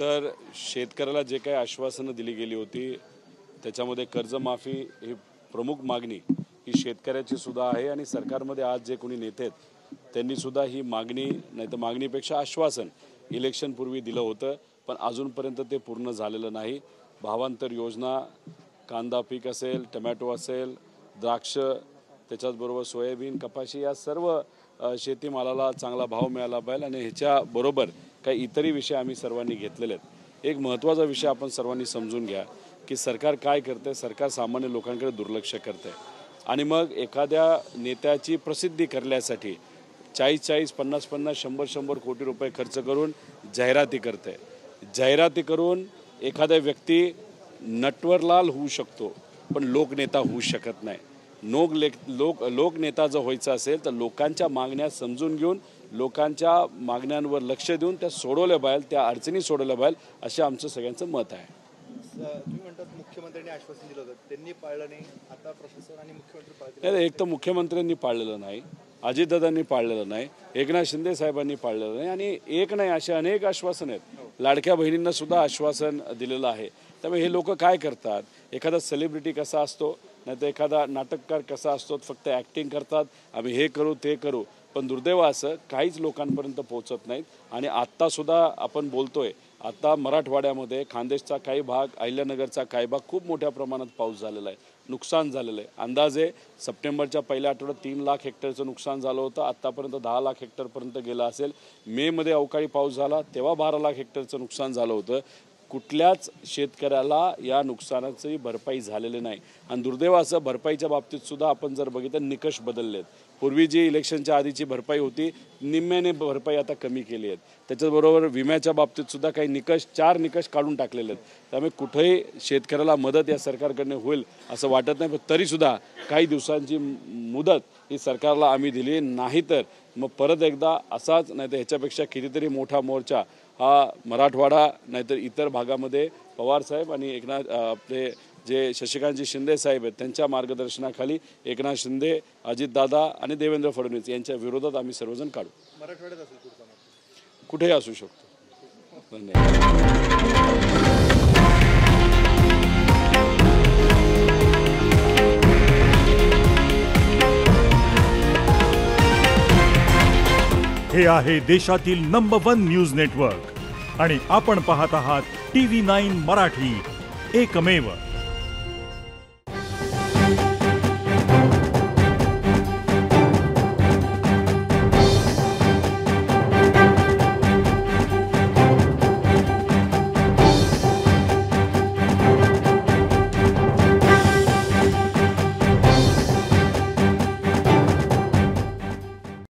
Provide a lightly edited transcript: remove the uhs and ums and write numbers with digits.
तर शेतकऱ्याला जे काही आश्वासनं दिली गेली होती त्याच्यामध्ये कर्जमाफी ही प्रमुख मागणी ही शेतकऱ्याची सुद्धा आहे आणि सरकारमध्ये आज जे कोणी नेते आहेत त्यांनी सुद्धा ही मागणी नाही तर मागणीपेक्षा आश्वासन इलेक्शनपूर्वी दिलं होतं, पण अजूनपर्यंत ते पूर्ण झालेलं नाही। भावांतर योजना, कांदा पीक असेल, टोमॅटो असेल, द्राक्ष, त्याच्याचबरोबर सोयाबीन, कपाशी या सर्व शेतीमालाला चांगला भाव मिळाला पाहिजे आणि ह्याच्याबरोबर काही इतरही विषय आम्ही सर्वांनी घेतलेले आहेत। एक महत्त्वाचा विषय आपण सर्वांनी समजून घ्या की सरकार काय करते, सरकार सामान्य लोकांकडे दुर्लक्ष करते आणि मग एखाद्या नेत्याची प्रसिद्धी करण्यासाठी 40-40, 50-50, 100-100 कोटी रुपये खर्च करून जाहिराती करते। जाहिराती करून एखादा व्यक्ती नटवरलाल होऊ शकतो पण लोकनेता होऊ शकत नाही। लोकनेता जर व्हायचं असेल तर लोकांच्या मागण्या समजून घेऊन लोकांच्या मागण्यांवर लक्ष देऊन त्या सोडवल्या पाहिजे, त्या अडचणी सोडवल्या पाहिजे, असे आमचं सगळ्यांचं मत आहे। तुम्ही म्हणतात मुख्यमंत्र्यांनी आश्वासन दिलं होतं, त्यांनी पाळलं नाही, आता प्रशासन आणि मुख्यमंत्री पाळतील। एक तर मुख्यमंत्र्यांनी पाळलेलं नाही, अजितदादांनी पाळलेलं नाही, एकनाथ शिंदे साहेबांनी पाळलेलं नाही आणि एक नाही असे अनेक आश्वासन आहेत। लाडक्या बहिणींना सुद्धा आश्वासन दिलेलं आहे। त्यामुळे हे लोक काय करतात, एखादा सेलिब्रिटी कसा असतो नाही तर एखादा नाटककार कसा असतो, फक्त ॲक्टिंग करतात, आम्ही हे करू ते करू, पण दुर्दैव असं काहीच लोकांपर्यंत पोहोचत नाहीत। आणि आत्तासुद्धा आपण बोलतोय, आता मराठवाड्यामध्ये खानदेशचा काही भाग, अहिल्यानगरचा काही भाग खूप मोठ्या प्रमाणात पाऊस झालेला आहे, नुकसान झालेलं आहे। अंदाजे सप्टेंबरच्या पहिल्या आठवड्यात 3 लाख हेक्टरचं नुकसान झालं होतं, आत्तापर्यंत 10 लाख हेक्टरपर्यंत गेलं असेल। मेमध्ये अवकाळी पाऊस झाला तेव्हा 12 लाख हेक्टरचं नुकसान झालं होतं। कुठल्याच शेतकऱ्याला या नुकसानाची भरपाई झालेली नाही आणि दुर्दैव असं भरपाईच्या बाबतीत सुद्धा आपण जर बघितलं निकष बदललेत। पूर्वी जी इलेक्शनच्या आधीची भरपाई होती निम्म्याने भरपाई आता कमी केली आहे। त्याच्याबरोबर विम्याच्या बाबतीत सुद्धा काही निकष 4 निकष काढून टाकलेले आहेत। त्यामुळे कुठेही शेतकऱ्याला मदत या सरकारकडनं होईल असं वाटत नाही, पण तरीसुद्धा काही दिवसांची मुदत ही सरकारला आम्ही दिली, नाहीतर मग परत एकदा असाच नाही तर ह्याच्यापेक्षा कितीतरी मोठा मोर्चा हा मराठवाडा नाहीतर इतर भागामध्ये पवार साहेब आणि आपले जे शशिकांतजी शिंदे साहेब आहेत त्यांच्या मार्गदर्शनाखाली एकनाथ शिंदे, अजितदादा आणि देवेंद्र फडणवीस यांच्या विरोधात आम्ही सर्वजण काढू। मराठवाड्यात असेल पुढचा मार्ग, कुठेही असू शकतो। धन्यवाद। हे आहे देशातील नंबर 1 न्यूज नेटवर्क आणि आपण पाहत आहात TV9 मराठी, एकमेव।